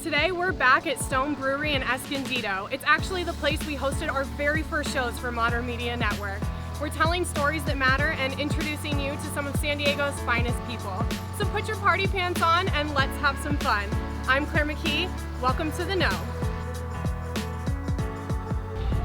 Today we're back at Stone Brewery in Escondido. It's actually the place we hosted our very first shows for Modern Media Network. We're telling stories that matter and introducing you to some of San Diego's finest people. So put your party pants on and let's have some fun. I'm Claire McKee. Welcome to The Know.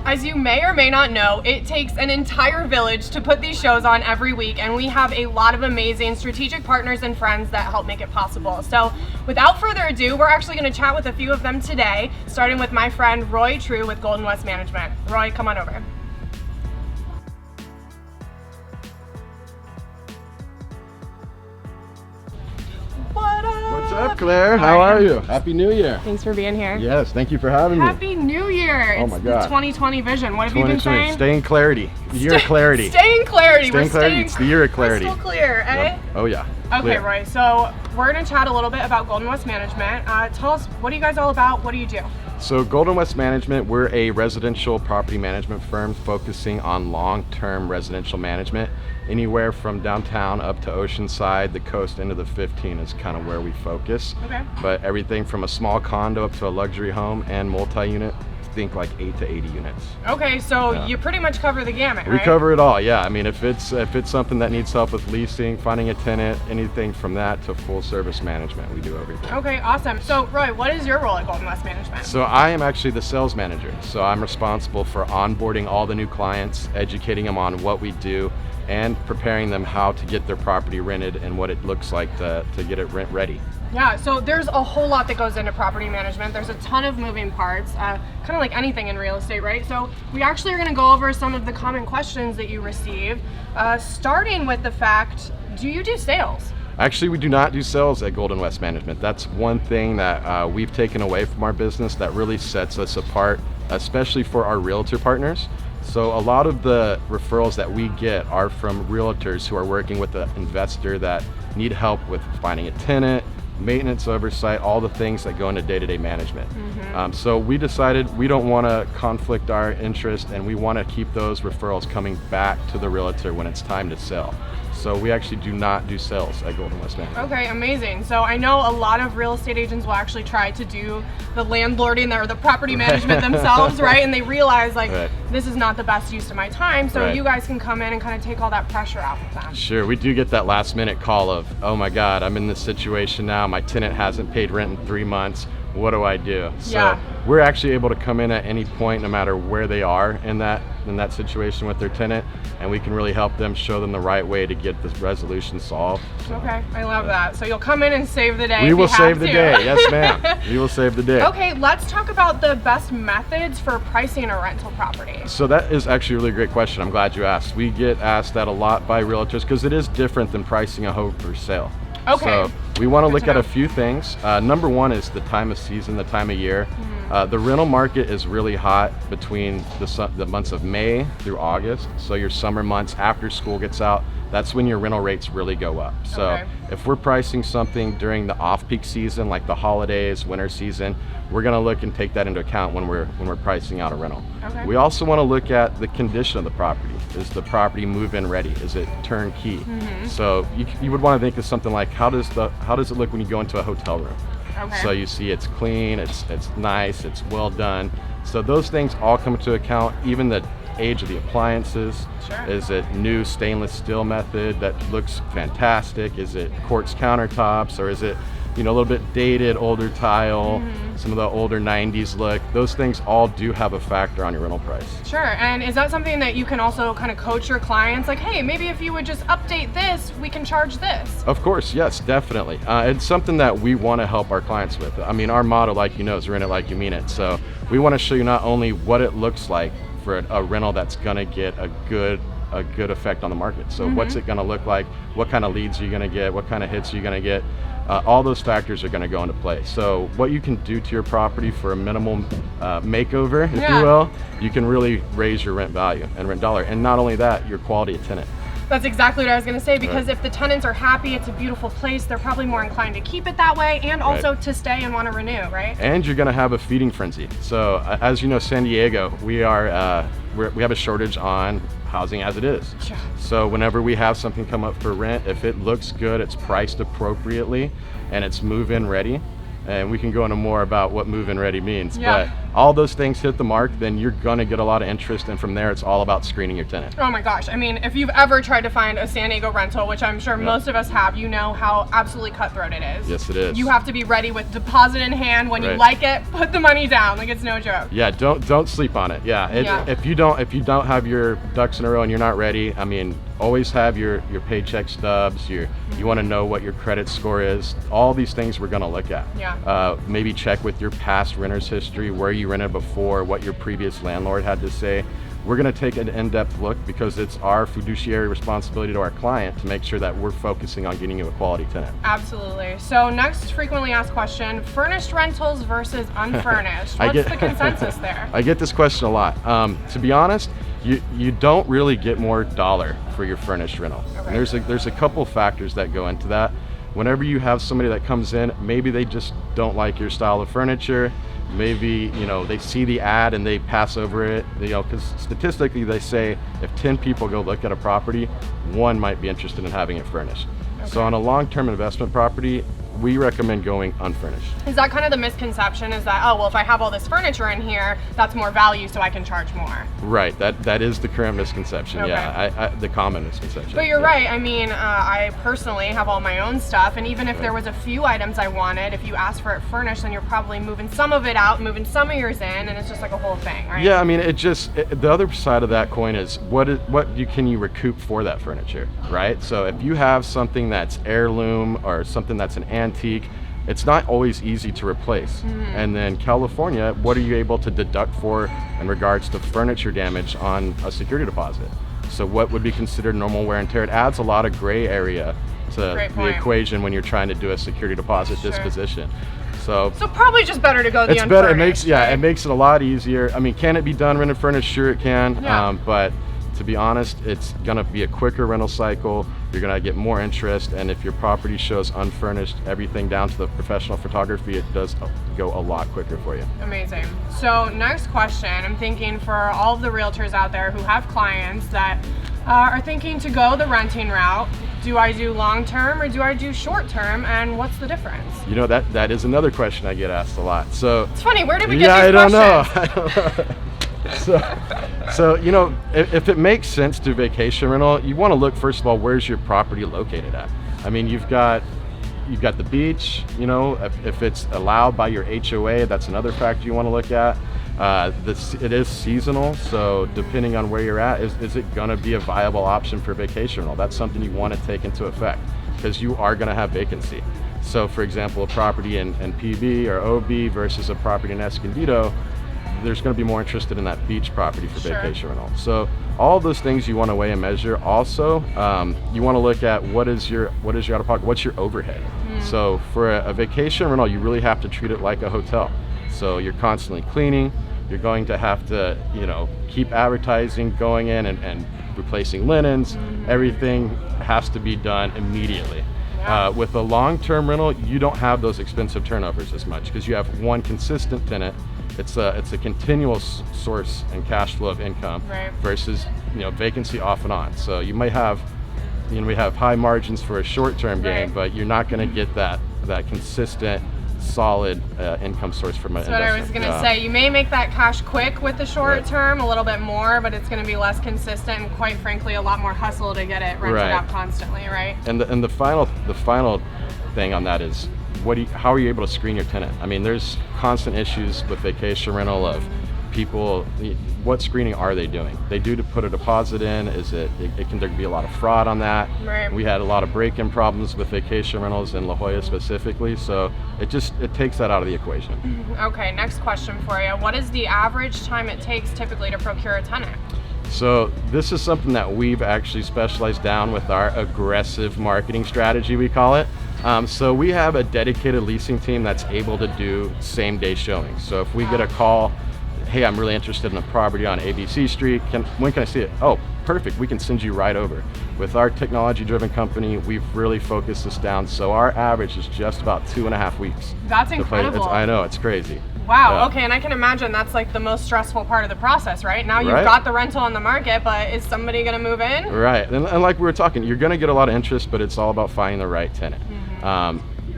As you may or may not know, it takes an entire village to put these shows on every week, and we have a lot of amazing strategic partners and friends that help make it possible. So without further ado, we're actually going to chat with a few of them today, starting with my friend Roy True with Golden West Management. Roy, come on over. What up? What's up, Claire? How are you? Happy New Year. Thanks for being here. Yes, thank you for having me. Happy New Year. Oh It's my God. the 2020 vision. What have you been saying? Stay in clarity. The year of clarity. Stay in clarity. Stay in clarity. It's the year of clarity. Crystal clear, eh? Yep. Oh yeah. Okay, Clear. Roy, so we're going to chat a little bit about Golden West Management. Tell us, what are you guys all about? What do you do? So Golden West Management, we're a residential property management firm focusing on long-term residential management. Anywhere from downtown up to Oceanside, the coast into the 15 is kind of where we focus. Okay. But everything from a small condo up to a luxury home and multi-unit, think like 8 to 80 units. Okay, so Yeah. you pretty much cover the gamut, right? We cover it all, yeah. I mean, if it's something that needs help with leasing, finding a tenant, anything from that to full service management, we do everything. Okay, awesome. So, Roy, what is your role at Golden West Management? So I am actually the sales manager. So I'm responsible for onboarding all the new clients, educating them on what we do, and preparing them how to get their property rented and what it looks like to get it rent ready. Yeah, so there's a whole lot that goes into property management. There's a ton of moving parts, kind of like anything in real estate, right? So we actually are going to go over some of the common questions that you receive, starting with the fact, do you do sales? Actually, we do not do sales at Golden West Management. That's one thing that we've taken away from our business that really sets us apart, especially for our realtor partners. So a lot of the referrals that we get are from realtors who are working with an investor that need help with finding a tenant, maintenance oversight, all the things that go into day-to-day management. So we decided we don't want to conflict our interest, and we want to keep those referrals coming back to the realtor when it's time to sell. So we actually do not do sales at Golden West Management. Okay, amazing. So I know a lot of real estate agents will actually try to do the landlording or the property management themselves, right? And they realize like, Right. this is not the best use of my time. So Right. you guys can come in and kind of take all that pressure off of them. Sure, we do get that last minute call of, oh my God, I'm in this situation now, my tenant hasn't paid rent in 3 months, what do I do? So Yeah. we're actually able to come in at any point, no matter where they are in that situation with their tenant, and we can really help them, show them the right way to get this resolution solved. Okay, I love that. So you'll come in and save the day. We if will you have save the to. day, yes ma'am. We will save the day. Okay, let's talk about the best methods for pricing a rental property. So that is actually a really great question. I'm glad you asked. We get asked that a lot by realtors because it is different than pricing a home for sale. Okay. So we want to Good look to at know. a few things. Number one is the time of season, the time of year. The rental market is really hot between the months of May through August. So your summer months after school gets out, that's when your rental rates really go up. So Okay. if we're pricing something during the off-peak season, like the holidays, winter season, we're going to look and take that into account when we're pricing out a rental. Okay. We also want to look at the condition of the property. Is the property move-in ready? Is it turnkey? So you would want to think of something like, how does it look when you go into a hotel room? Okay. So you see it's clean, it's nice, it's well done. So those things all come into account, even the age of the appliances. Sure. Is it new stainless steel method that looks fantastic? Is it quartz countertops, or is it a little bit dated, older tile, some of the older 90s look? Those things all do have a factor on your rental price. Sure, and is that something that you can also kind of coach your clients? Like, hey, maybe if you would just update this, we can charge this. Of course, yes, definitely. It's something that we want to help our clients with. I mean, our motto, like you know, is rent it like you mean it. So we want to show you not only what it looks like for a rental that's going to get a good effect on the market. So what's it going to look like? What kind of leads are you going to get? What kind of hits are you going to get? All those factors are going to go into play. So what you can do to your property for a minimal makeover, if Yeah. you will, you can really raise your rent value and rent dollar. And not only that, your quality of tenant. That's exactly what I was going to say, because Right. if the tenants are happy, it's a beautiful place, they're probably more inclined to keep it that way and also to stay and want to renew, right? And you're going to have a feeding frenzy. So as you know, San Diego, we have a shortage on housing as it is. Sure. So whenever we have something come up for rent, if it looks good, it's priced appropriately, and it's move-in ready, and we can go into more about what move-in ready means. Yeah. But all those things hit the mark, then you're gonna get a lot of interest, and from there it's all about screening your tenant. Oh my gosh. I mean, if you've ever tried to find a San Diego rental, which I'm sure most of us have, you know how absolutely cutthroat it is. Yes, it is. You have to be ready with deposit in hand. When you Right. like it, put the money down. Like, it's no joke. Yeah, don't sleep on it. Yeah, Yeah. If you don't have your ducks in a row and you're not ready, I mean, always have your paycheck stubs. You want to know what your credit score is. All these things we're gonna look at. Yeah. Maybe check with your past renters history, where you rented before, what your previous landlord had to say. We're going to take an in-depth look because it's our fiduciary responsibility to our client to make sure that we're focusing on getting you a quality tenant. Absolutely. So next frequently asked question, furnished rentals versus unfurnished. What's the consensus there? I get this question a lot. To be honest, you don't really get more dollar for your furnished rental. Okay. And there's a couple factors that go into that. Whenever you have somebody that comes in, maybe they just don't like your style of furniture. Maybe, they see the ad and they pass over it, because statistically they say if 10 people go look at a property, one might be interested in having it furnished. Okay. So on a long-term investment property, we recommend going unfurnished. Is that kind of the misconception, is that, oh, well, if I have all this furniture in here, that's more value, so I can charge more? Right, that is the current misconception. Okay. Yeah, the common misconception. But you're Yeah. right. I mean, I personally have all my own stuff, and even if there was a few items I wanted, if you asked for it furnished, then you're probably moving some of it out, moving some of yours in, and it's just like a whole thing, right? Yeah, I mean, the other side of that coin is can you recoup for that furniture, right? So if you have something that's heirloom or something that's an antique, it's not always easy to replace. And then California, what are you able to deduct for in regards to furniture damage on a security deposit? So what would be considered normal wear and tear? It adds a lot of gray area to Great the point. equation when you're trying to do a security deposit Sure. disposition. So probably just better to go the it's unfurnished. better. It right? makes it a lot easier. I mean, can it be done rented furnished? Sure, it can. Yeah. But to be honest, it's gonna be a quicker rental cycle. You're gonna get more interest, and if your property shows unfurnished, everything down to the professional photography, it does go a lot quicker for you. Amazing. So next question, I'm thinking for all of the realtors out there who have clients that are thinking to go the renting route, do I do long-term or do I do short-term, and what's the difference? That is another question I get asked a lot. So It's funny, where did we get yeah, these questions? I don't know. So if it makes sense to vacation rental, you want to look first of all, where's your property located at? I mean, you've got the beach. If it's allowed by your HOA, that's another factor you want to look at. It is seasonal, so depending on where you're at, is it going to be a viable option for vacation rental? That's something you want to take into effect because you are going to have vacancy. So for example, a property in PB or OB versus a property in Escondido, there's going to be more interested in that beach property for Sure. vacation rental. So all those things you want to weigh and measure. Also, you want to look at what is your out of pocket, what's your overhead. So for a vacation rental, you really have to treat it like a hotel. So you're constantly cleaning. You're going to have to, keep advertising, going in and replacing linens. Everything has to be done immediately. Yeah. With a long-term rental, you don't have those expensive turnovers as much because you have one consistent tenant. It's a continuous source and cash flow of income. Right. Versus vacancy off and on. So you might have we have high margins for a short-term gain, Right. but you're not going to get that consistent, solid income source from an That's what I was investment. going to say. You may make that cash quick with the short term, a little bit more, but it's going to be less consistent and quite frankly a lot more hustle to get it rented Right. out constantly, right? And the final thing on that is how are you able to screen your tenant? I mean, there's constant issues with vacation rental of people. What screening are they doing? They do to put a deposit in. There can be a lot of fraud on that. Right. We had a lot of break-in problems with vacation rentals in La Jolla specifically, so it takes that out of the equation. Okay, next question for you. What is the average time it takes typically to procure a tenant? So this is something that we've actually specialized down with our aggressive marketing strategy, we call it. So we have a dedicated leasing team that's able to do same-day showings. So if we get a call, hey, I'm really interested in a property on ABC Street, when can I see it? Oh, perfect, we can send you right over. With our technology-driven company, we've really focused this down, so our average is just about 2.5 weeks. That's to play. incredible. I know, it's crazy. Wow, Yeah. okay, and I can imagine that's like the most stressful part of the process, right? Now you've Right. got the rental on the market, but is somebody gonna move in? Right, and like we were talking, you're gonna get a lot of interest, but it's all about finding the right tenant.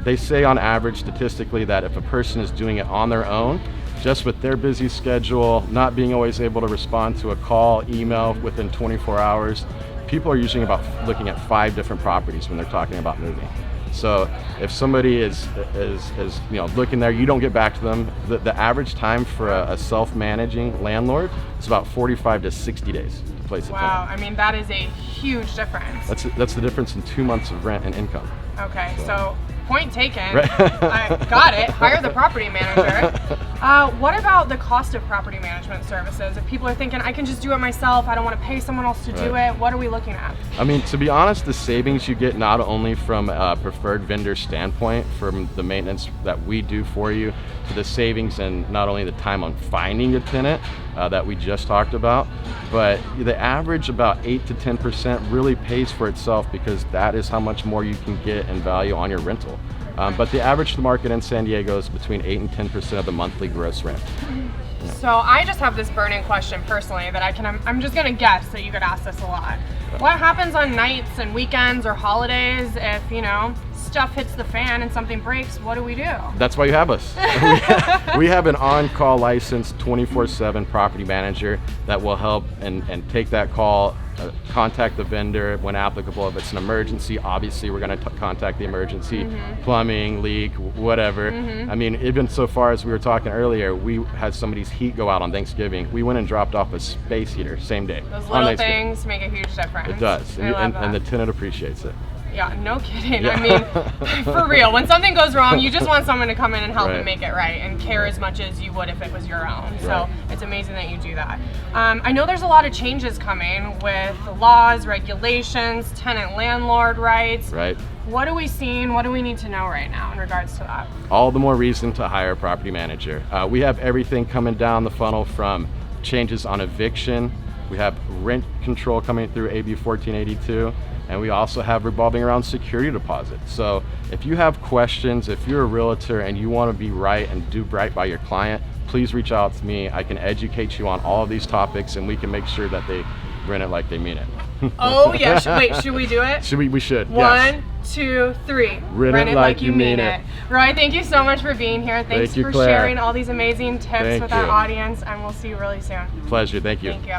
they say on average statistically that if a person is doing it on their own, just with their busy schedule, not being always able to respond to a call, email within 24 hours, people are usually looking at 5 different properties when they're talking about moving. So if somebody is looking there, you don't get back to them. The average time for a self-managing landlord is about 45 to 60 days to place a tenant. Wow, I mean, that is a huge difference. That's the difference in 2 months of rent and income. Okay, so point taken. Right. I got it. Hire the property manager. What about the cost of property management services? If people are thinking, I can just do it myself, I don't want to pay someone else to do it, what are we looking at? I mean, to be honest, the savings you get not only from a preferred vendor standpoint, from the maintenance that we do for you, to the savings and not only the time on finding a tenant that we just talked about, but the average about 8 to 10% really pays for itself, because that is how much more you can get in value on your rental. But the average to the market in San Diego is between 8 and 10% of the monthly gross rent. Yeah. So I just have this burning question personally that I'm just gonna guess that you could ask this a lot. What happens on nights and weekends or holidays if, stuff hits the fan and something breaks? What do we do? That's why you have us. We have an on-call licensed 24/7 property manager that will help and take that call, contact the vendor when applicable. If it's an emergency, obviously we're going to contact the emergency, plumbing, leak, whatever. I mean, even so far as we were talking earlier, we had somebody's heat go out on Thanksgiving. We went and dropped off a space heater same day. Those little things make a huge difference. It does, and the tenant appreciates it. Yeah, no kidding. Yeah. I mean, for real, when something goes wrong, you just want someone to come in and help and make it right and care as much as you would if it was your own. So it's amazing that you do that. I know there's a lot of changes coming with laws, regulations, tenant-landlord rights. Right. What are we seeing? What do we need to know right now in regards to that? All the more reason to hire a property manager. We have everything coming down the funnel, from changes on eviction. We have rent control coming through AB 1482. And we also have revolving around security deposits. So if you have questions, if you're a realtor and you want to be right and do right by your client, please reach out to me. I can educate you on all of these topics, and we can make sure that they rent it like they mean it. Oh yeah, should we do it? We should. 1, 2, 3. Rent it like you mean it. Roy, thank you so much for being here. Thanks for Claire. sharing all these amazing tips with our audience, and we'll see you really soon. Pleasure, thank you. Thank you.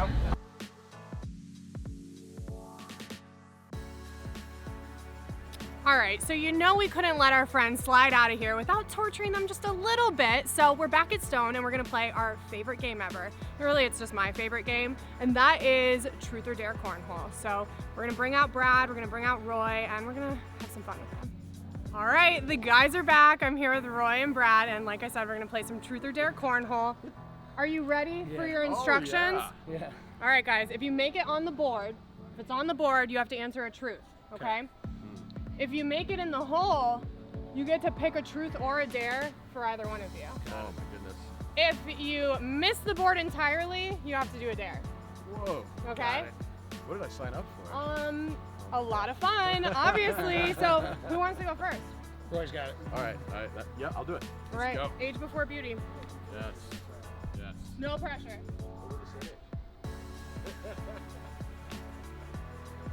All right, so we couldn't let our friends slide out of here without torturing them just a little bit. So we're back at Stone and we're gonna play our favorite game ever. Really, it's just my favorite game, and that is Truth or Dare Cornhole. So we're gonna bring out Brad, we're gonna bring out Roy, and we're gonna have some fun with them. All right, the guys are back. I'm here with Roy and Brad, and like I said, we're gonna play some Truth or Dare Cornhole. Are you ready for your instructions? Oh, yeah. All right, guys, if you make it on the board, if it's on the board, you have to answer a truth, okay? If you make it in the hole, you get to pick a truth or a dare for either one of you. Oh my goodness. If you miss the board entirely, you have to do a dare. Whoa. Okay? What did I sign up for? A lot of fun, obviously. So who wants to go first? Roy's got it. All right. Yeah, I'll do it. All right, age before beauty. Yes. Yes. No pressure. Over the stage. All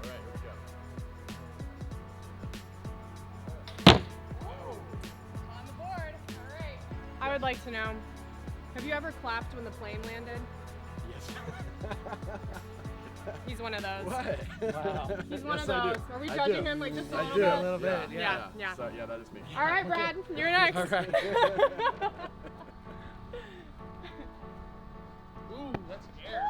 right, here we go. On the board. All right. I would like to know, have you ever clapped when the plane landed? Yes. He's one of those. What? Wow. He's one of I those. do. Are we I judging do. him like just a I little do. bit? A little bit, yeah. Yeah. So, yeah, that is me. All right, Brad, you're next. All right. Ooh, that's scary.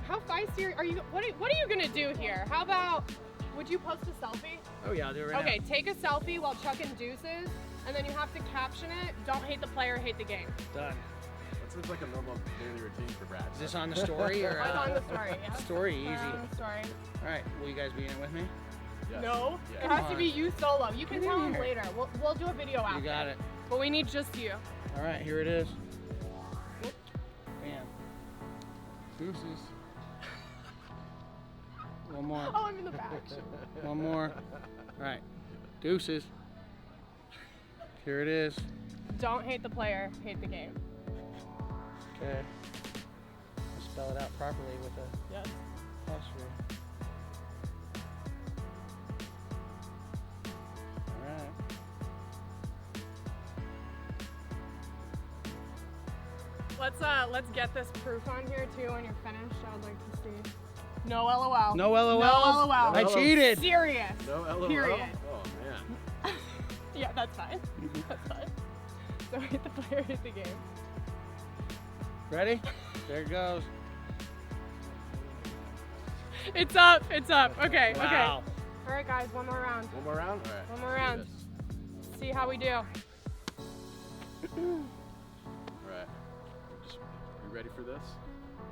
How feisty are you? What are you gonna do here? How about, would you post a selfie? Oh yeah, I'll do it right Okay, take a selfie while chucking deuces, and then you have to caption it. Don't hate the player, hate the game. now. Done. That seems like a normal daily routine for Brad. Is this on the story or? It's on the story. Yeah. Story, easy. Story. All right, will you guys be in it with me? Yes. No, Yeah. it has to Come be on. you solo. You can Get tell in him here. later. We'll do a video after. You got it. But we need just you. All right, here it is. Bam. Deuces. One more. Oh, I'm in the back. One more. All right. Deuces. Here it is. Don't hate the player, hate the game. Okay. I'll spell it out properly with a Yes. apostrophe. Let's get this proof on here too when you're finished. I would like to see. No LOL. No LOL. No LOL. I cheated. Serious. No LOL. Period. Oh man. Yeah, that's fine. That's fine. So hit the player, hit the game. Ready? There it goes. It's up. It's up. Okay. Wow. Okay. All right, guys. One more round. One more round. All right. One more round. See how we do. All right. You ready for this?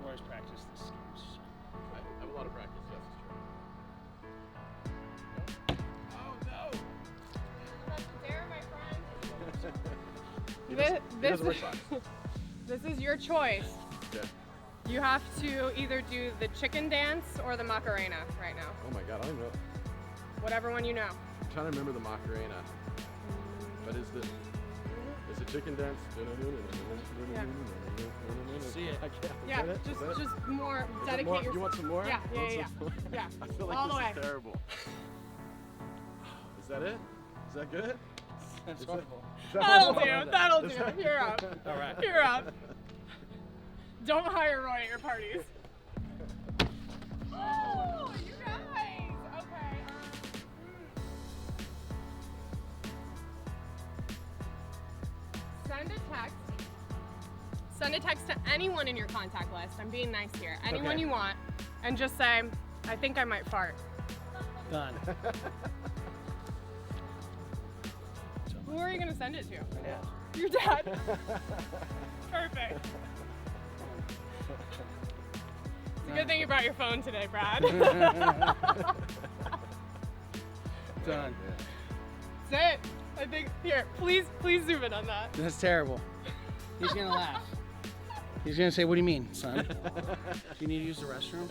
We always practice this games. I have a lot of practice. Yes, Oh no. That's there, my friend. he This- doesn't wear socks. This is your choice. Okay. You have to either do the chicken dance or the Macarena right now. Oh my God, I don't know. Whatever one you know. I'm trying to remember the Macarena. But is the chicken dance? See it. I can't. Yeah, Is that it? just Is that it? just more Is it dedicate more? yourself. You want some more? Yeah, You want yeah, some more? yeah. I feel like All this the way. is terrible. Is that it? Is that good? That's Is wonderful. That'll do. That'll Is do. that- You're up. All right. You're up. Don't hire Roy at your parties. Oh, you guys. Okay. Send a text. Send a text to anyone in your contact list. I'm being nice here. Anyone Okay. you want, and just say, "I think I might fart." Done. Who are you gonna send it to? Yeah. Your dad. Perfect. It's a good thing you brought your phone today, Brad. Done. That's it. I think here, please zoom in on that. That's terrible. He's gonna laugh. He's gonna say, "What do you mean, son? Do you need to use the restroom?"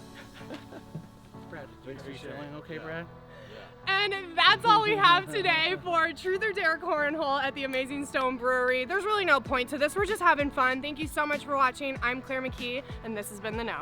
Brad, are you feeling okay, Brad? And that's all we have today for Truth or Dare Cornhole at the Amazing Stone Brewery. There's really no point to this. We're just having fun. Thank you so much for watching. I'm Claire McKee, and this has been The Know.